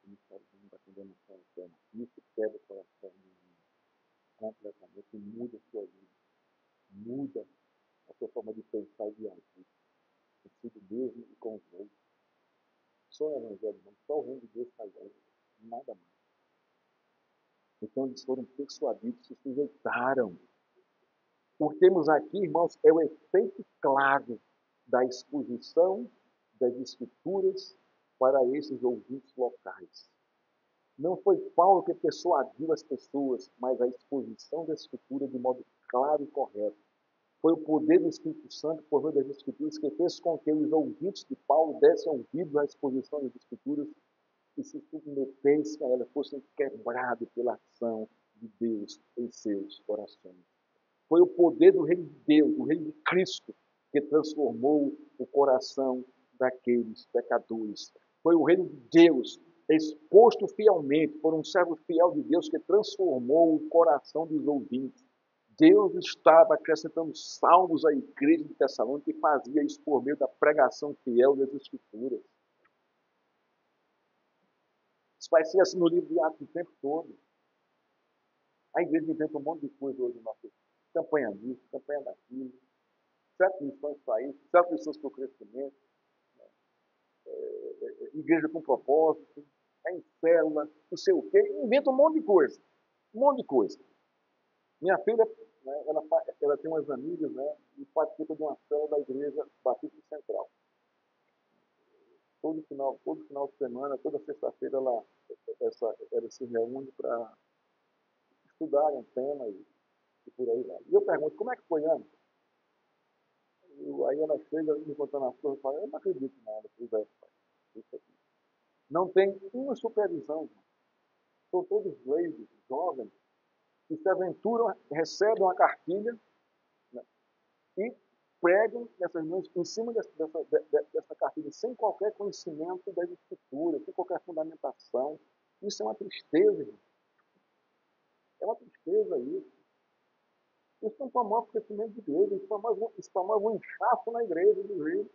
O mistério da condenação eterna. Isso quebra o coração do mundo completamente e muda a sua vida. Muda a sua forma de pensar e de agir, consigo mesmo e com os outros. Só o Evangelho, não, só o reino de Deus faz isso, nada mais. Então eles foram persuadidos, se sujeitaram. O que temos aqui, irmãos, é o efeito claro da exposição das Escrituras para esses ouvintes locais. Não foi Paulo que persuadiu as pessoas, mas a exposição da Escritura de modo claro e correto. Foi o poder do Espírito Santo, por meio das Escrituras, que fez com que os ouvintes de Paulo dessem ouvido à exposição das Escrituras e se submetessem a elas, fossem quebrados pela ação de Deus em seus corações. Foi o poder do reino de Deus, do reino de Cristo, que transformou o coração daqueles pecadores. Foi o reino de Deus, exposto fielmente por um servo fiel de Deus, que transformou o coração dos ouvintes. Deus estava acrescentando salmos à igreja de Tessalônica e fazia isso por meio da pregação fiel das Escrituras. Isso vai ser assim no livro de Atos o tempo todo. A igreja inventa um monte de coisa hoje no nosso tempo. Campanha disso, campanha daquilo, 7 missões para isso, 7 missões para o crescimento, igreja com propósito, em célula, não sei o quê, inventa um monte de coisa. Um monte de coisa. Minha filha, né, ela tem umas amigas, né, e participa de uma célula da igreja Batista Central. Todo final de semana, toda sexta-feira, ela se reúne para estudar um tema e por aí vai. E eu pergunto, como é que foi, Ana? Aí ela chega me contando as coisas e fala, eu não acredito em nada, isso aqui. Não tem uma supervisão. São todos leigos, jovens, que se aventuram, recebem uma cartilha, né, e pregam nessas mãos em cima dessa cartilha, sem qualquer conhecimento das escrituras, sem qualquer fundamentação. Isso é uma tristeza, irmão. É uma tristeza isso. Isso não promove o crescimento de igreja, isso promove um inchaço na igreja do Rio.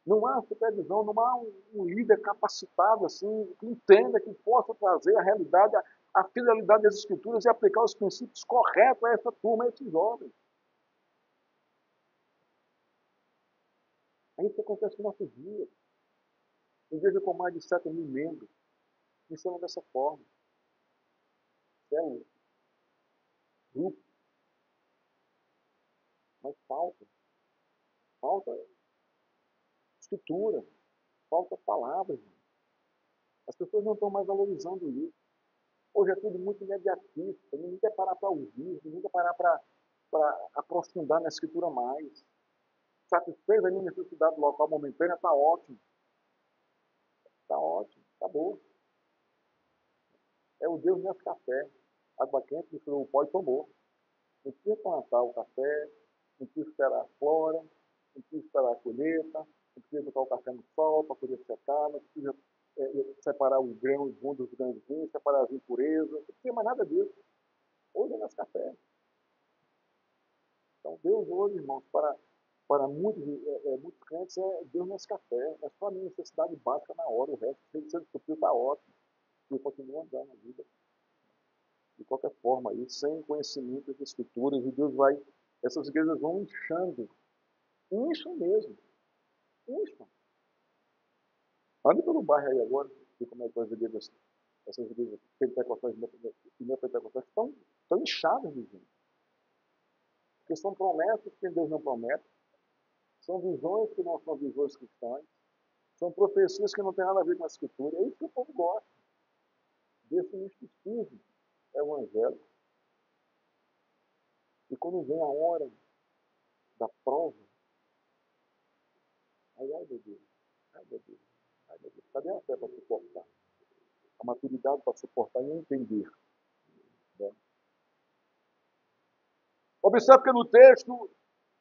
Não há supervisão, não há um líder capacitado assim, que entenda, que possa trazer a realidade, a fidelidade das Escrituras e aplicar os princípios corretos a essa turma, a esses jovens. É isso que acontece no nosso dia. Igreja com mais de 7 mil membros, funcionam dessa forma. Célula, grupo, mas falta estrutura, falta palavras. As pessoas não estão mais valorizando isso. Hoje é tudo muito imediatista, ninguém quer parar para ouvir, ninguém quer parar para aprofundar na escritura mais. Satisfez a minha necessidade local momentânea, está ótimo. Está ótimo, acabou. É o Deus nesse café. Água quente, misturou o pó e tomou. Não precisa plantar o café, não precisa esperar a flora, não precisa esperar a colheita, não precisa botar o café no sol para poder secar, não precisa separar os grãos bons dos grãos ruins, separar as impurezas, não precisa mais nada disso. Hoje é nesse café. Então, Deus hoje, irmãos, para muitos crentes, é Deus nesse café. É só a minha necessidade básica na hora. O resto, se ele supriu, está ótimo. E eu continuo andando na vida. De qualquer forma, aí, sem conhecimento das Escrituras, e Deus vai... Essas igrejas vão inchando. Incham mesmo. Incham. Ande pelo bairro aí agora, e como é que as igrejas, essas igrejas pentecostais e neopentecostais estão inchadas de gente. Porque são promessas que Deus não promete. São visões que não são visões cristãs. São profecias que não têm nada a ver com a Escritura. É isso que o povo gosta. Desse misticismo evangélico. E quando vem a hora da prova, aí, ai meu Deus, ai meu Deus, ai meu Deus. Cadê a fé para suportar? A maturidade para suportar e entender. Né? Observe que no texto,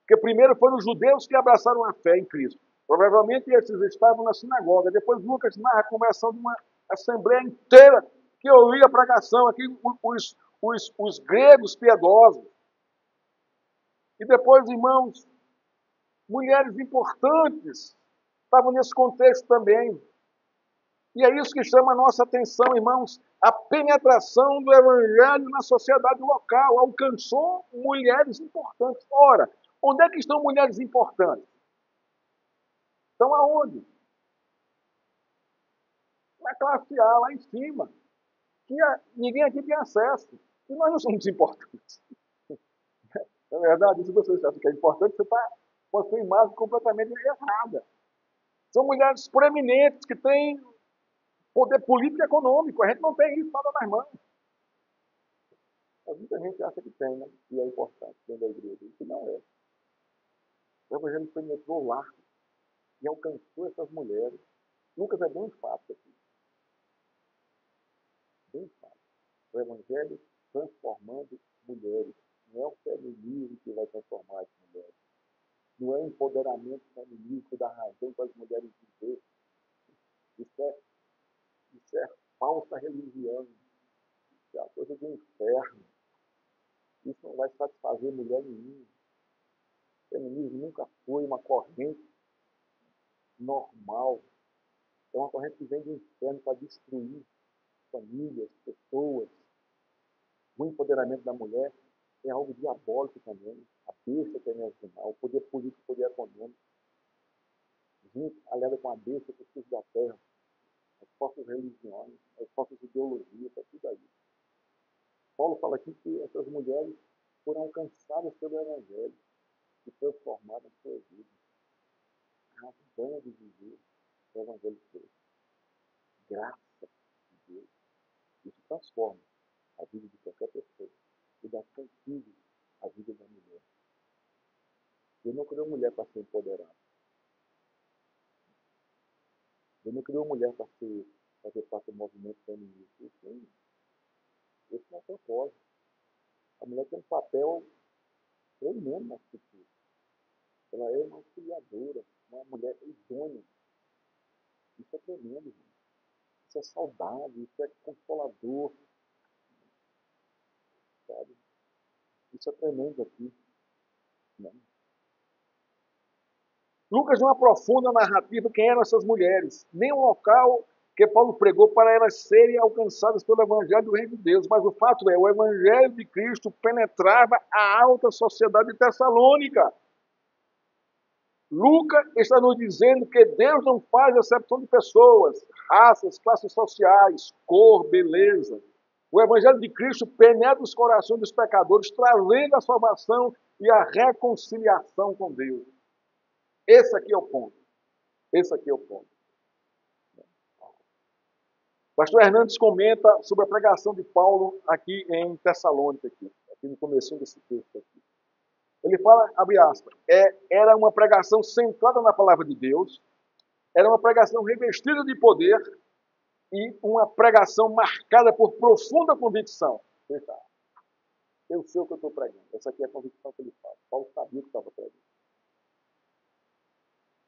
que primeiro foram os judeus que abraçaram a fé em Cristo. Provavelmente esses estavam na sinagoga. Depois Lucas narra a conversão de uma assembleia inteira que ouvia a pregação aqui, os gregos piedosos. E depois, irmãos, mulheres importantes estavam nesse contexto também. E é isso que chama a nossa atenção, irmãos. A penetração do evangelho na sociedade local alcançou mulheres importantes. Ora, onde é que estão mulheres importantes? Estão aonde? Na classe A, lá em cima. Ninguém aqui tem acesso. E nós não somos importantes. Na verdade, se você acha que é importante, você está com a sua imagem completamente errada. São mulheres proeminentes que têm poder político e econômico. A gente não tem isso nada nas mãos. Mas muita gente acha que tem, né? E é importante dentro da igreja. Isso não é. O evangelho penetrou lá e alcançou essas mulheres. Lucas é bem fácil aqui. Bem fácil. O evangelho transformando mulheres. Não é o feminismo que vai transformar as mulheres. Não é o empoderamento feminista da razão para as mulheres viver. Isso é falsa religião. Isso é uma coisa do inferno. Isso não vai satisfazer mulher nenhuma. O feminismo nunca foi uma corrente normal. É uma corrente que vem do inferno para destruir famílias, pessoas. O empoderamento da mulher é algo diabólico também. A besta que é nacional, o poder político, o poder econômico. Junto, aliado com a besta, com os filhos da terra, as falsas religiões, as falsas ideologias, está tudo aí. Paulo fala aqui que essas mulheres foram alcançadas pelo Evangelho e transformadas em sua vida. A razão de viver o Evangelho de Deus. Graça de Deus. Isso transforma a vida de qualquer pessoa e dá sentido à vida da mulher. Deus não criou mulher para ser empoderada. Deus não criou mulher para fazer parte do movimento feminista. Esse não é o propósito. A mulher tem um papel tremendo na cultura. Ela é uma auxiliadora, uma mulher idônea. Isso é tremendo, gente. Isso é saudável, isso é consolador. Sabe? Isso é tremendo aqui. Né? Lucas não aprofunda a narrativa quem eram essas mulheres, nem o local que Paulo pregou para elas serem alcançadas pelo Evangelho do Reino de Deus. Mas o fato é, o Evangelho de Cristo penetrava a alta sociedade tessalônica. Lucas está nos dizendo que Deus não faz acepção de pessoas, raças, classes sociais, cor, beleza. O Evangelho de Cristo penetra os corações dos pecadores, trazendo a salvação e a reconciliação com Deus. Esse aqui é o ponto. Esse aqui é o ponto. Pastor Hernandes comenta sobre a pregação de Paulo aqui em Tessalônica, aqui no comecinho desse texto aqui. Ele fala, abre aspas, era uma pregação centrada na palavra de Deus, era uma pregação revestida de poder e uma pregação marcada por profunda convicção. Eu sei o que eu estou pregando. Essa aqui é a convicção que ele faz. Paulo sabia o que estava pregando.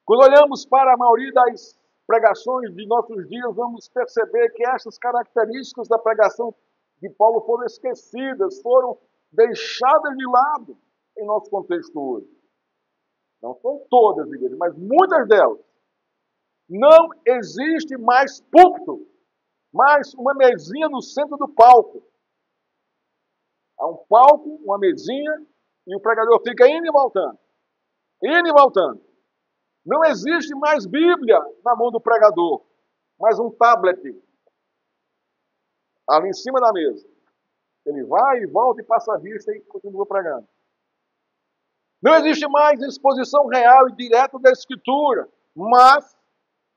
Quando olhamos para a maioria das pregações de nossos dias, vamos perceber que essas características da pregação de Paulo foram esquecidas, foram deixadas de lado em nosso contexto hoje. Não são todas, igrejas, mas muitas delas. Não existe mais púlpito, mas uma mesinha no centro do palco. Há um palco, uma mesinha, e o pregador fica indo e voltando. Indo e voltando. Não existe mais Bíblia na mão do pregador, mas um tablet ali em cima da mesa. Ele vai e volta e passa a vista e continua pregando. Não existe mais exposição real e direta da Escritura, mas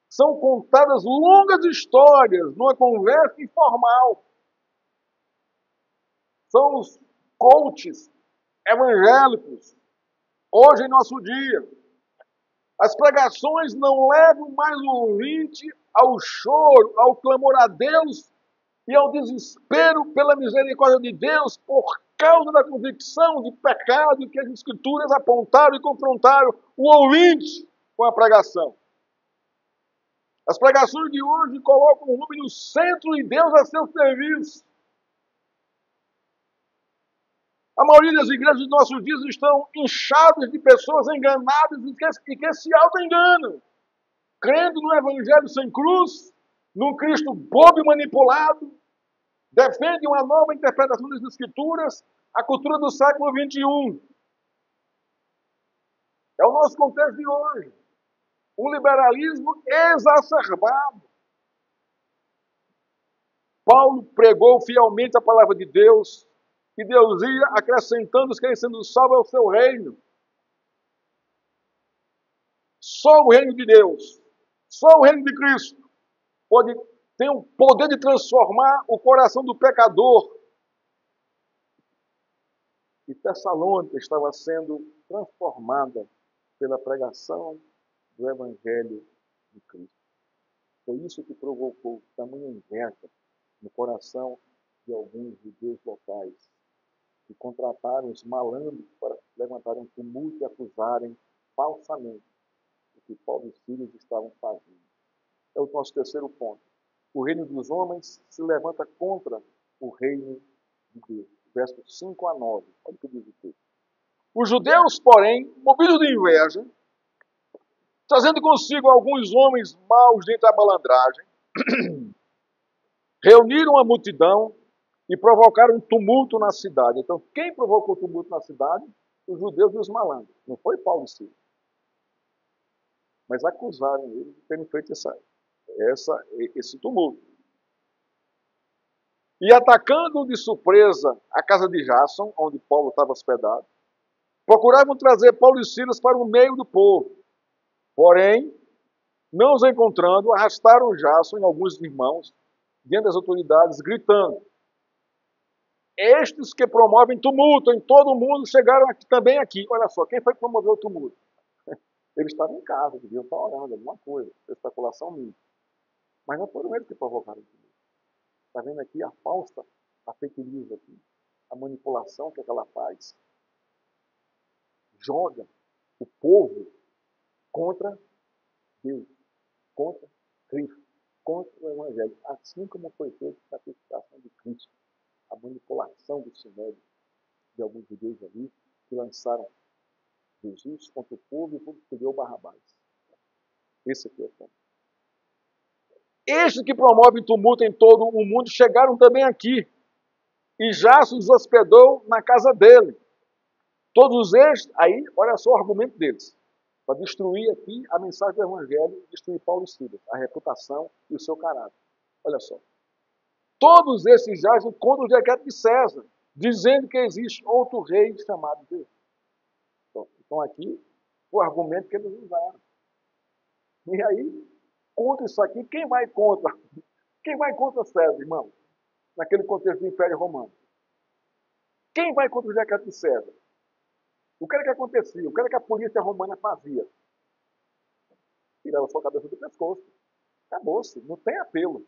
são contadas longas histórias numa conversa informal. São os coaches evangélicos, hoje em nosso dia. As pregações não levam mais o ouvinte ao choro, ao clamor a Deus e ao desespero pela misericórdia de Deus por causa da convicção de pecado que as Escrituras apontaram e confrontaram o ouvinte com a pregação. As pregações de hoje colocam o homem no centro e Deus a seu serviço. A maioria das igrejas dos nossos dias estão inchadas de pessoas enganadas e que se auto-enganam, crendo no evangelho sem cruz, num Cristo bobo e manipulado, defende uma nova interpretação das Escrituras, a cultura do século XXI. É o nosso contexto de hoje. Um liberalismo exacerbado. Paulo pregou fielmente a palavra de Deus, e Deus ia acrescentando os que iam sendo salvos ao seu reino. Só o reino de Deus, só o reino de Cristo tem o poder de transformar o coração do pecador. E Tessalônica estava sendo transformada pela pregação do Evangelho de Cristo. Foi isso que provocou tamanha inveja no coração de alguns judeus locais, que contrataram os malandros para levantarem um tumulto e acusarem falsamente o que Paulo e Silas estavam fazendo. É o nosso terceiro ponto. O reino dos homens se levanta contra o reino de Deus. Versos 5 a 9. Olha o que diz o texto. Os judeus, porém, movidos de inveja, trazendo consigo alguns homens maus dentro da malandragem, reuniram a multidão e provocaram um tumulto na cidade. Então, quem provocou o tumulto na cidade? Os judeus e os malandros. Não foi Paulo e Silas. Mas acusaram ele de terem feito esse tumulto. E atacando de surpresa a casa de Jason, onde Paulo estava hospedado, procuravam trazer Paulo e Silas para o meio do povo. Porém, não os encontrando, arrastaram Jason e alguns irmãos diante das autoridades, gritando: estes que promovem tumulto em todo o mundo chegaram também aqui. Olha só, quem foi que promoveu o tumulto? Eles estavam em casa, deviam estar orando, alguma coisa, especulação minha. Mas não foram eles que provocaram o tumulto. Está vendo aqui a fake news aqui, a manipulação que ela faz. Joga o povo contra Deus, contra Cristo, contra o Evangelho, assim como foi feito a crucificação de Cristo, a manipulação do sinédrio de alguns judeus ali, que lançaram Jesus contra o povo e o povo escolheu Barrabás. Esse aqui é o ponto. Estes que promovem tumulto em todo o mundo chegaram também aqui, e já se os hospedou na casa dele. Todos estes, aí, olha só o argumento deles, para destruir aqui a mensagem do Evangelho, destruir Paulo e Silas, a reputação e o seu caráter. Olha só. Todos esses jazem contra o decreto de César, dizendo que existe outro rei chamado Deus. Então aqui, o argumento que eles usaram. E aí, contra isso aqui, quem vai contra? Quem vai contra César, irmão? Naquele contexto do Império Romano. Quem vai contra o decreto de César? O que era que acontecia? O que era que a polícia romana fazia? Tirava sua cabeça do pescoço. Acabou-se. Não tem apelo.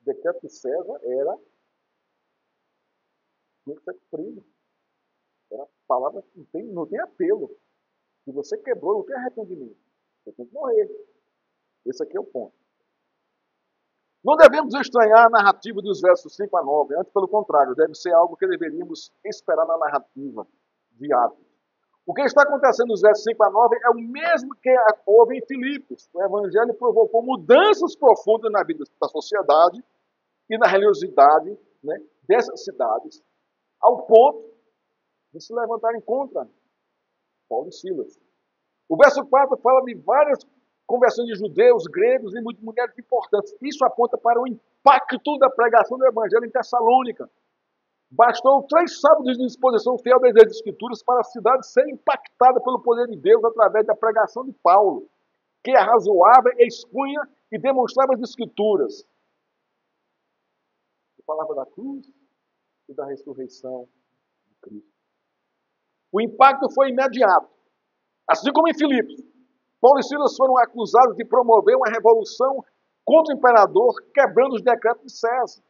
O decreto de César tinha que ser cumprido. Era palavra que não tem apelo. Se você quebrou, não tem arrependimento. Você tem que morrer. Esse aqui é o ponto. Não devemos estranhar a narrativa dos versos 5 a 9. Antes, pelo contrário, deve ser algo que deveríamos esperar na narrativa de Atos. O que está acontecendo nos versos 5 a 9 é o mesmo que houve em Filipos. O Evangelho provocou mudanças profundas na vida da sociedade e na religiosidade, né, dessas cidades, ao ponto de se levantarem contra Paulo e Silas. O verso 4 fala de várias conversões de judeus, gregos e muitas mulheres importantes. Isso aponta para o impacto da pregação do Evangelho em Tessalônica. Bastou 3 sábados de disposição fiel das Escrituras para a cidade ser impactada pelo poder de Deus através da pregação de Paulo, que arrazoava, expunha e demonstrava as Escrituras. A palavra da cruz e da ressurreição de Cristo. O impacto foi imediato. Assim como em Filipos, Paulo e Silas foram acusados de promover uma revolução contra o imperador, quebrando os decretos de César.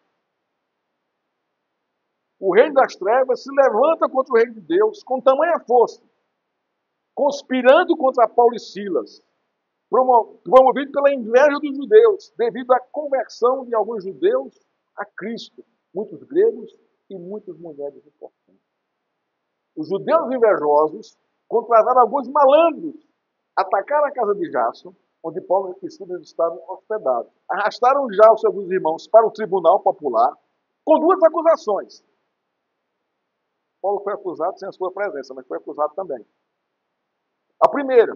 O reino das trevas se levanta contra o reino de Deus com tamanha força, conspirando contra Paulo e Silas, promovido pela inveja dos judeus, devido à conversão de alguns judeus a Cristo, muitos gregos e muitas mulheres importantes. Os judeus invejosos contrataram alguns malandros, atacaram a casa de Jason onde Paulo e Silas estavam hospedados. Arrastaram já os seus irmãos para o tribunal popular com duas acusações. Paulo foi acusado sem a sua presença, mas foi acusado também. A primeira,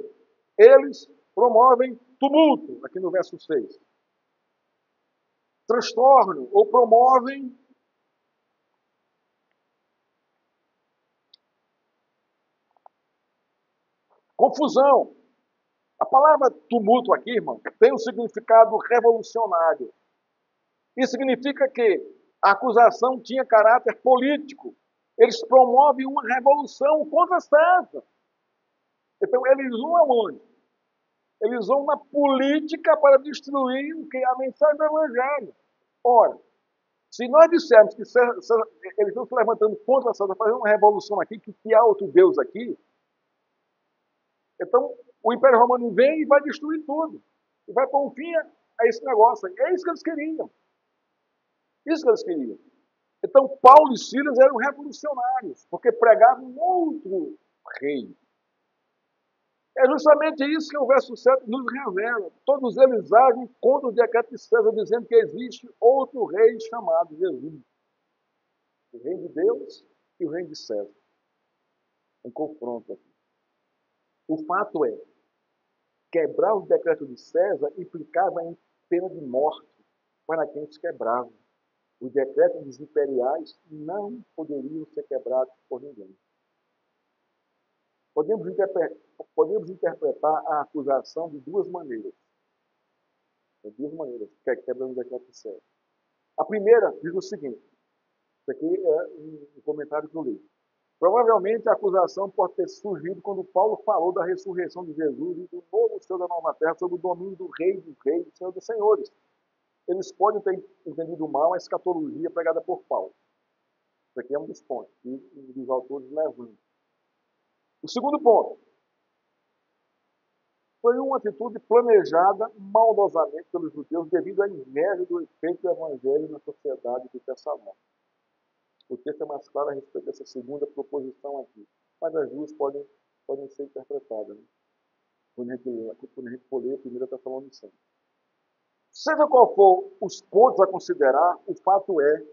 eles promovem tumulto, aqui no verso 6. Transtorno, ou promovem confusão. A palavra tumulto aqui, irmão, tem um significado revolucionário. Isso significa que a acusação tinha caráter político. Eles promovem uma revolução contra César. Então, eles vão aonde? Eles vão na política para destruir o que? A mensagem do Evangelho. Ora, se nós dissermos que eles estão se levantando contra César, fazendo uma revolução aqui, que há outro Deus aqui, então o Império Romano vem e vai destruir tudo. E vai pôr um fim a esse negócio. É isso que eles queriam. Isso que eles queriam. Então, Paulo e Silas eram revolucionários, porque pregavam um outro rei. É justamente isso que o verso 7 nos revela. Todos eles agem contra o decreto de César, dizendo que existe outro rei chamado Jesus. O reino de Deus e o reino de César. Um confronto aqui. O fato é, quebrar o decreto de César implicava em pena de morte para quem os quebrava. Os decretos dos imperiais não poderiam ser quebrados por ninguém. Podemos interpretar a acusação de duas maneiras. De duas maneiras, que é quebrando o decreto de César. A primeira diz o seguinte, isso aqui é um comentário que eu li. Provavelmente a acusação pode ter surgido quando Paulo falou da ressurreição de Jesus e do novo céu da nova terra sob o domínio do Rei dos Reis e Senhor dos Senhores. Eles podem ter entendido mal a escatologia pregada por Paulo. Isso aqui é um dos pontos que os autores levantam. O segundo ponto foi uma atitude planejada maldosamente pelos judeus devido à inveja do efeito do evangelho na sociedade de Tessalônica. O texto é mais claro a respeito dessa segunda proposição aqui, mas as duas podem ser interpretadas. Né? Quando a gente for ler a primeira Tessalonicenses. Seja qual for os pontos a considerar, o fato é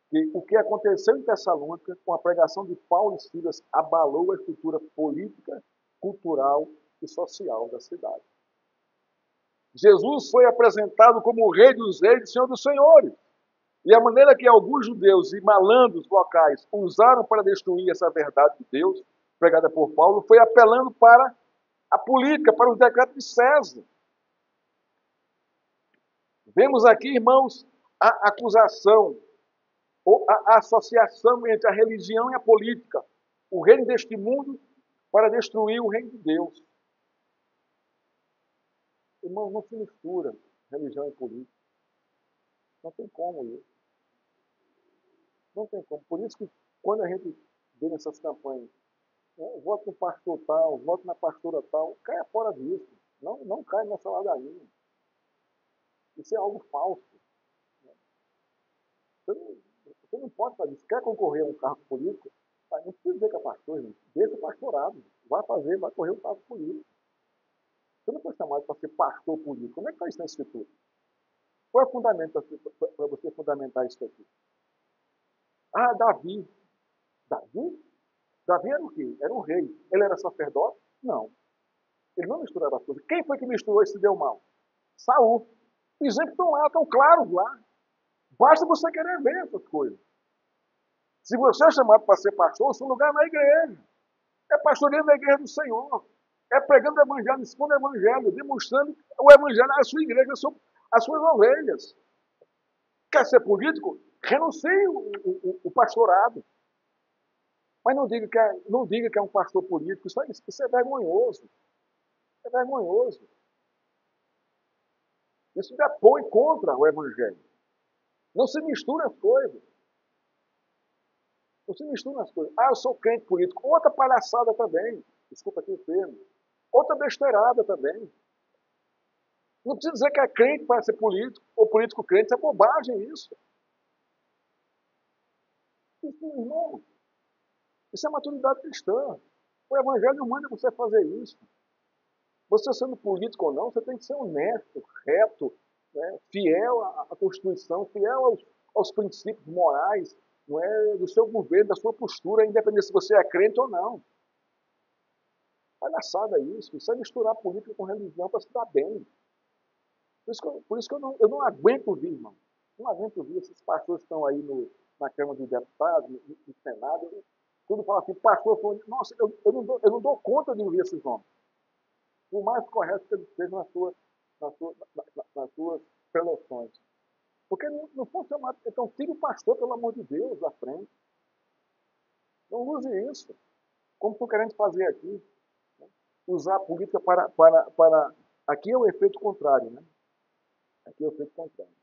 que o que aconteceu em Tessalônica com a pregação de Paulo e Silas abalou a estrutura política, cultural e social da cidade. Jesus foi apresentado como o Rei dos Reis e Senhor dos Senhores. E a maneira que alguns judeus e malandros locais usaram para destruir essa verdade de Deus, pregada por Paulo, foi apelando para a política, para os decretos de César. Vemos aqui, irmãos, a acusação, ou a associação entre a religião e a política. O reino deste mundo para destruir o reino de Deus. Irmãos, não se mistura religião e política. Não tem como isso. Não tem como. Por isso que quando a gente vê nessas campanhas, voto no pastor tal, voto na pastora tal, caia fora disso. Não cai nessa ladainha. Isso é algo falso. Você não pode fazer isso. Quer concorrer a um cargo político? Não precisa dizer que é pastor, gente. Deixa o pastorado. Vai correr um cargo político. Você não foi chamado para ser pastor político. Como é que está isso na Escritura? Qual é o fundamento para você fundamentar isso aqui? Ah, Davi. Davi? Davi era o quê? Era um rei. Ele era sacerdote? Não. Ele não misturava as coisas. Quem foi que misturou e se deu mal? Saul. Os exemplos estão lá, estão claros lá. Basta você querer ver essas coisas. Se você é chamado para ser pastor, seu lugar é na igreja. É pastoreando na igreja do Senhor. É pregando o evangelho, expondo o evangelho, demonstrando o evangelho à sua igreja, às suas ovelhas. Quer ser político? Renuncie o pastorado. Mas não diga que é um pastor político. Isso é vergonhoso. É vergonhoso. Isso depõe contra o evangelho. Não se mistura as coisas. Não se mistura as coisas. Ah, eu sou crente político. Outra palhaçada também. Desculpa aqui o termo. Outra besteirada também. Não precisa dizer que é crente para ser político, ou político crente. Isso é bobagem isso. Isso, irmão. Isso é maturidade cristã. O evangelho não manda você fazer isso. Você sendo político ou não, você tem que ser honesto, reto, né? Fiel à Constituição, fiel aos princípios morais, não é, do seu governo, da sua postura, independente se você é crente ou não. Palhaçada isso é misturar política com religião para se dar bem. Por isso que eu não aguento ouvir, irmão. Não aguento ouvir esses pastores que estão aí na Câmara dos Deputados, no Senado. Tudo fala assim, pastor, nossa, eu não dou conta de ouvir esses nomes. Por mais correto que eles sejam nas suas preleções. Porque não foi chamado. Então, tire o pastor, pelo amor de Deus, da frente. Não use isso. Como estão querendo fazer aqui. Né? Usar a política para. Aqui é o efeito contrário, né? Aqui é o efeito contrário.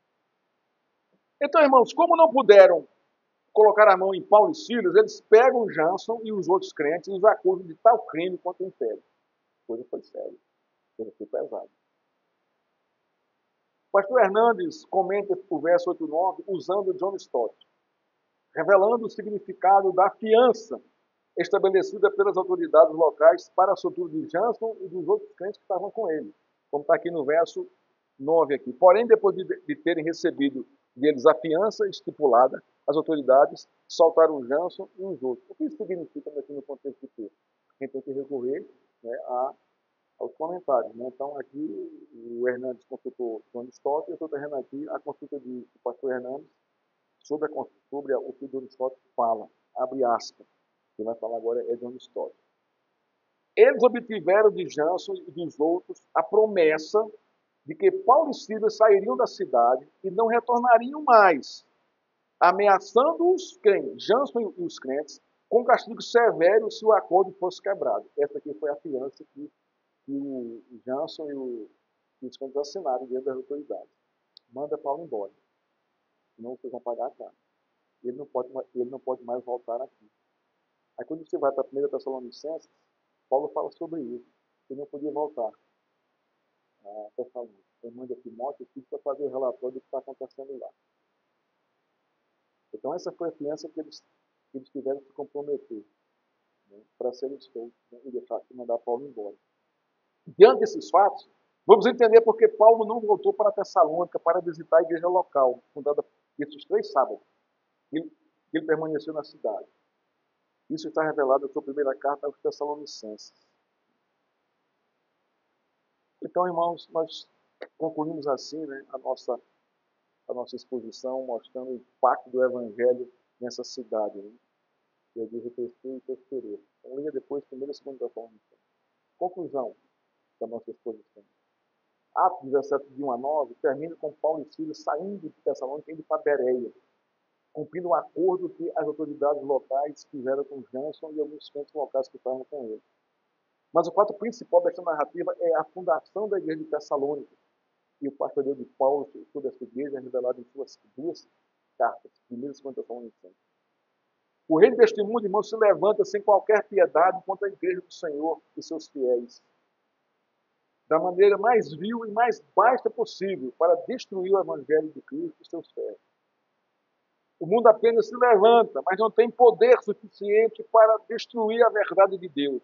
Então, irmãos, como não puderam colocar a mão em Paulo e Silas, eles pegam Jason e os outros crentes e os acusam de tal crime contra o império. A coisa foi séria. A coisa foi pesada. O pastor Hernandes comenta o verso 8 e 9 usando John Stott, revelando o significado da fiança estabelecida pelas autoridades locais para a soltura de Jason e dos outros crentes que estavam com ele, como está aqui no verso 9 aqui. Porém, depois de terem recebido deles a fiança estipulada, as autoridades soltaram Jason e os outros. O que isso significa aqui no contexto do texto? A gente tem que recorrer, né, aos comentários. Né? Então, aqui o Hernandes consultou John Stott e eu estou trazendo aqui a consulta do pastor Hernandes sobre o que John Stott fala. Abre aspas. Quem vai falar agora é John Stott. Eles obtiveram de Jason e dos outros a promessa de que Paulo e Silas sairiam da cidade e não retornariam mais, ameaçando-os, quem? Jason e os crentes, com castigo severo se o acordo fosse quebrado. Essa aqui foi a fiança que o Jason e os crentes assinaram diante das autoridades. Manda Paulo embora, senão vocês vão pagar a caro. Ele não pode mais voltar aqui. Aí quando você vai para a 1 Tessalonicenses, Paulo fala sobre isso. Ele não podia voltar a Tessalônica. Ele manda Timóteo para fazer o relatório do que está acontecendo lá. Então essa foi a fiança que eles tiveram que se comprometer, né, para serem soltos, né, e mandar Paulo embora. Diante desses fatos, vamos entender por que Paulo não voltou para Tessalônica para visitar a igreja local, fundada esses 3 sábados. Ele permaneceu na cidade. Isso está revelado na sua primeira carta aos Tessalonicenses. Então, irmãos, nós concluímos assim, né, a nossa exposição, mostrando o impacto do Evangelho nessa cidade. Né? Eu digo crescer e prosperou. Então, leia depois, 1ª e 2ª Tessalonicenses. Conclusão da nossa exposição. Atos 17, de 1 a 9, termina com Paulo e Silas saindo de Tessalônica e indo para Bereia, cumprindo um acordo que as autoridades locais fizeram com Jason e alguns crentes locais que estavam com ele. Mas o fato principal desta narrativa é a fundação da igreja de Tessalônica e o pastoreio de Paulo sobre essa igreja é revelado em suas 2 cartas, 1ª e 2ª Tessalonicenses. O reino deste mundo, irmão, se levanta sem qualquer piedade contra a igreja do Senhor e seus fiéis, da maneira mais vil e mais baixa possível, para destruir o evangelho de Cristo e seus fiéis. O mundo apenas se levanta, mas não tem poder suficiente para destruir a verdade de Deus.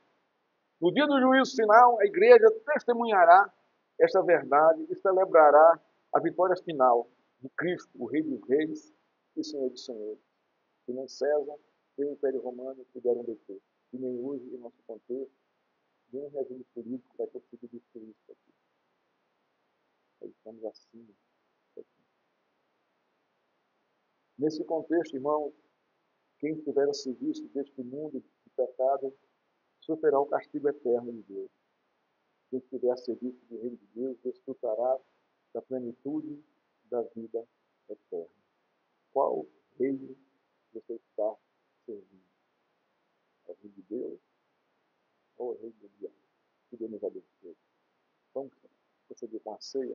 No dia do juízo final, a igreja testemunhará esta verdade e celebrará a vitória final de Cristo, o Rei dos Reis e Senhor dos Senhores. Que nem César nem o Império Romano puderam deter. E nem hoje, em nosso contexto, nenhum regime político vai conseguir destruir isso aqui. Nós estamos acima disso aqui. Nesse contexto, irmãos, quem estiver a serviço deste mundo de pecado sofrerá o castigo eterno de Deus. Quem estiver a serviço do reino de Deus desfrutará da plenitude da vida eterna. Qual reino você está servindo? É o reino de Deus ou o reino do diabo? Que Deus nos abençoe. Vamos prosseguir com a ceia.